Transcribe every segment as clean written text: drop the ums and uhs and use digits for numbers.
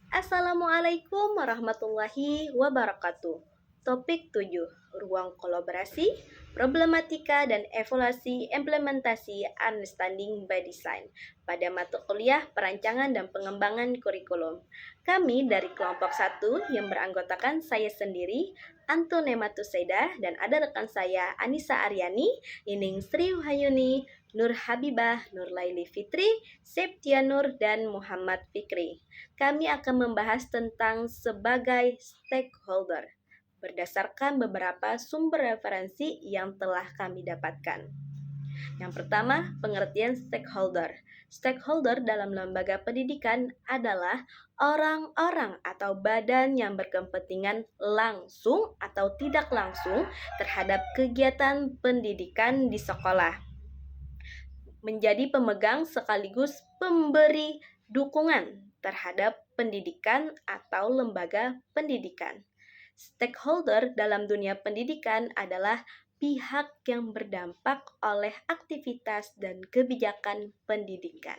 Assalamualaikum warahmatullahi wabarakatuh. Topik 7, ruang kolaborasi, problematika dan evaluasi implementasi understanding by design pada mata kuliah perancangan dan pengembangan kurikulum. Kami dari kelompok 1 yang beranggotakan saya sendiri, Antonema Tusaida, dan ada rekan saya Anissa Aryani, Nining Sri Wahayuni, Nur Habibah, Nur Laili Fitri, Septianur, dan Muhammad Fikri. Kami akan membahas tentang sebagai stakeholder berdasarkan beberapa sumber referensi yang telah kami dapatkan. Yang pertama, pengertian stakeholder. Stakeholder dalam lembaga pendidikan adalah orang-orang atau badan yang berkepentingan langsung atau tidak langsung terhadap kegiatan pendidikan di sekolah, menjadi pemegang sekaligus pemberi dukungan terhadap pendidikan atau lembaga pendidikan. Stakeholder dalam dunia pendidikan adalah pihak yang berdampak oleh aktivitas dan kebijakan pendidikan.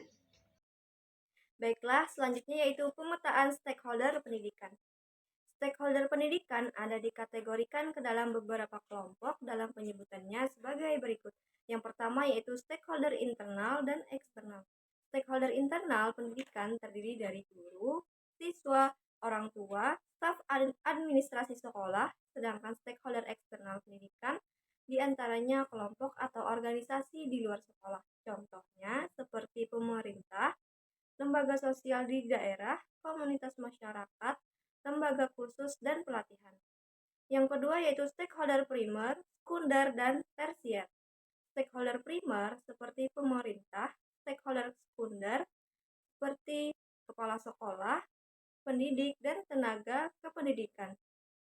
Baiklah, selanjutnya yaitu pemetaan stakeholder pendidikan. Stakeholder pendidikan ada dikategorikan ke dalam beberapa kelompok dalam penyebutannya sebagai berikut. Yang pertama yaitu stakeholder internal dan eksternal. Stakeholder internal pendidikan terdiri dari guru, siswa, orang tua, staf administrasi sekolah, sedangkan stakeholder eksternal pendidikan diantaranya kelompok atau organisasi di luar sekolah. Contohnya seperti pemerintah, lembaga sosial di daerah, komunitas masyarakat, lembaga kursus, dan pelatihan. Yang kedua yaitu stakeholder primer, sekunder, dan tersier. Stakeholder primer seperti pemerintah, stakeholder sekunder seperti kepala sekolah, pendidik, dan tenaga kependidikan,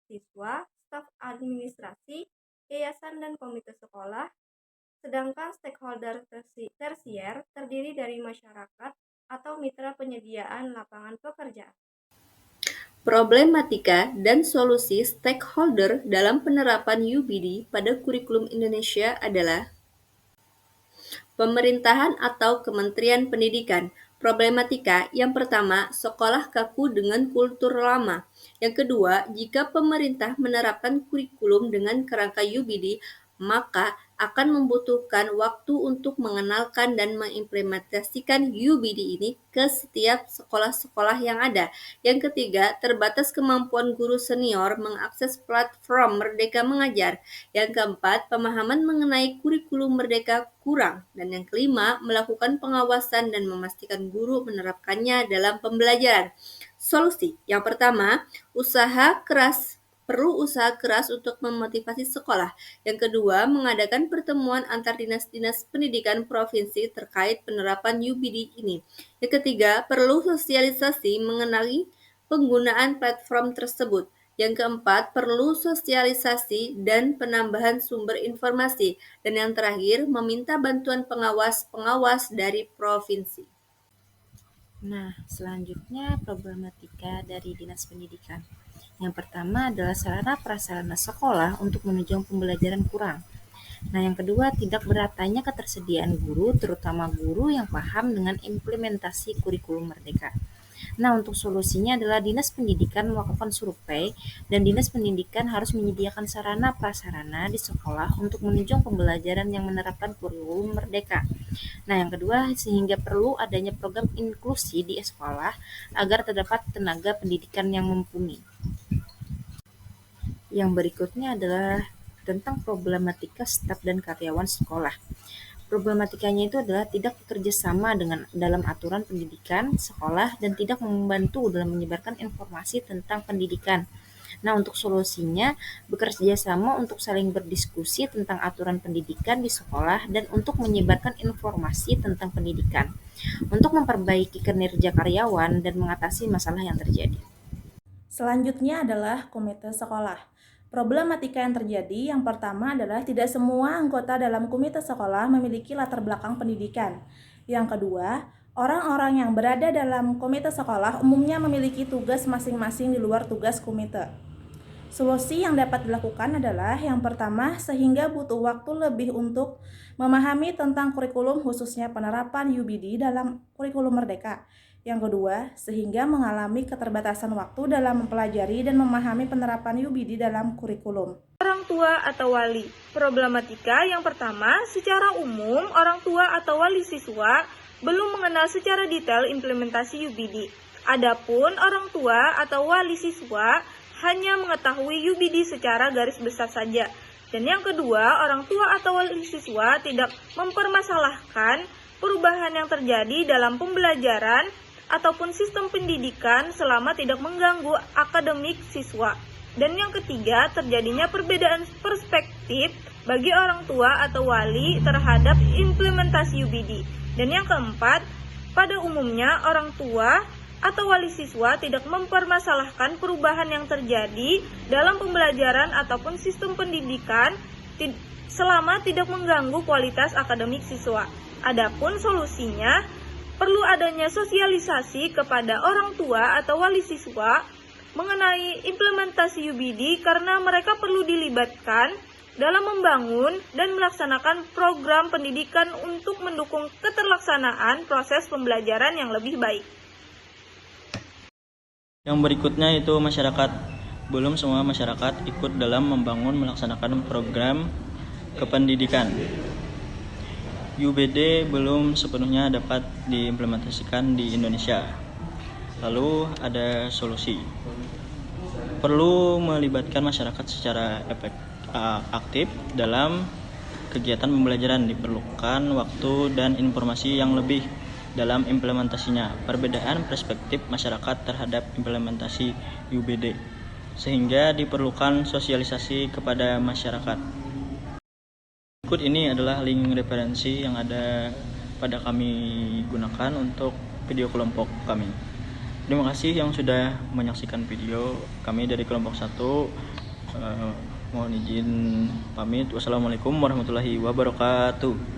siswa, staf administrasi, yayasan, dan komite sekolah. Sedangkan stakeholder tersier terdiri dari masyarakat atau mitra penyediaan lapangan pekerjaan. Problematika dan solusi stakeholder dalam penerapan UBD pada kurikulum Indonesia adalah pemerintahan atau Kementerian Pendidikan. Problematika yang pertama, sekolah kaku dengan kultur lama. Yang kedua, jika pemerintah menerapkan kurikulum dengan kerangka UBD, maka akan membutuhkan waktu untuk mengenalkan dan mengimplementasikan UBD ini ke setiap sekolah-sekolah yang ada. Yang ketiga, terbatas kemampuan guru senior mengakses platform Merdeka Mengajar. Yang keempat, pemahaman mengenai kurikulum Merdeka kurang. Dan yang kelima, melakukan pengawasan dan memastikan guru menerapkannya dalam pembelajaran. Solusi yang pertama, perlu usaha keras untuk memotivasi sekolah. Yang kedua, mengadakan pertemuan antar dinas-dinas pendidikan provinsi terkait penerapan UBD ini. Yang ketiga, perlu sosialisasi mengenai penggunaan platform tersebut. Yang keempat, perlu sosialisasi dan penambahan sumber informasi. Dan yang terakhir, meminta bantuan pengawas-pengawas dari provinsi. Nah, selanjutnya problematika dari Dinas Pendidikan. Yang pertama adalah sarana prasarana sekolah untuk menunjang pembelajaran kurang. Nah, yang kedua tidak meratanya ketersediaan guru, terutama guru yang paham dengan implementasi kurikulum Merdeka. Nah, untuk solusinya adalah Dinas Pendidikan melakukan survei dan Dinas Pendidikan harus menyediakan sarana prasarana di sekolah untuk menunjang pembelajaran yang menerapkan kurikulum Merdeka. Nah, yang kedua, sehingga perlu adanya program inklusi di sekolah agar terdapat tenaga pendidikan yang mumpuni. Yang berikutnya adalah tentang problematika staf dan karyawan sekolah. Problematikanya itu adalah tidak bekerja sama dalam aturan pendidikan sekolah dan tidak membantu dalam menyebarkan informasi tentang pendidikan. Nah, untuk solusinya, bekerja sama untuk saling berdiskusi tentang aturan pendidikan di sekolah dan untuk menyebarkan informasi tentang pendidikan, untuk memperbaiki kinerja karyawan dan mengatasi masalah yang terjadi. Selanjutnya adalah komite sekolah. Problematika yang terjadi yang pertama adalah tidak semua anggota dalam komite sekolah memiliki latar belakang pendidikan. Yang kedua, orang-orang yang berada dalam komite sekolah umumnya memiliki tugas masing-masing di luar tugas komite. Solusi yang dapat dilakukan adalah yang pertama, sehingga butuh waktu lebih untuk memahami tentang kurikulum khususnya penerapan UBD dalam kurikulum Merdeka. Yang kedua, sehingga mengalami keterbatasan waktu dalam mempelajari dan memahami penerapan UBD dalam kurikulum. Orang tua atau wali. Problematika yang pertama, secara umum orang tua atau wali siswa belum mengenal secara detail implementasi UBD. Adapun orang tua atau wali siswa hanya mengetahui UBD secara garis besar saja. Dan yang kedua, orang tua atau wali siswa tidak mempermasalahkan perubahan yang terjadi dalam pembelajaran ataupun sistem pendidikan selama tidak mengganggu akademik siswa. Dan yang ketiga, terjadinya perbedaan perspektif bagi orang tua atau wali terhadap implementasi UBD. Dan yang keempat, pada umumnya orang tua atau wali siswa tidak mempermasalahkan perubahan yang terjadi dalam pembelajaran ataupun sistem pendidikan selama tidak mengganggu kualitas akademik siswa. Adapun solusinya, perlu adanya sosialisasi kepada orang tua atau wali siswa mengenai implementasi UBD karena mereka perlu dilibatkan dalam membangun dan melaksanakan program pendidikan untuk mendukung keterlaksanaan proses pembelajaran yang lebih baik. Yang berikutnya itu masyarakat. Belum semua masyarakat ikut dalam membangun melaksanakan program kependidikan. UBD belum sepenuhnya dapat diimplementasikan di Indonesia. Lalu ada solusi. Perlu melibatkan masyarakat secara aktif dalam kegiatan pembelajaran. Diperlukan waktu dan informasi yang lebih dalam implementasinya. Perbedaan perspektif masyarakat terhadap implementasi UBD, sehingga diperlukan sosialisasi kepada masyarakat. Berikut ini adalah link referensi yang ada pada kami gunakan untuk video kelompok kami. Terima kasih yang sudah menyaksikan video kami dari kelompok 1. Mohon izin pamit. Wassalamualaikum warahmatullahi wabarakatuh.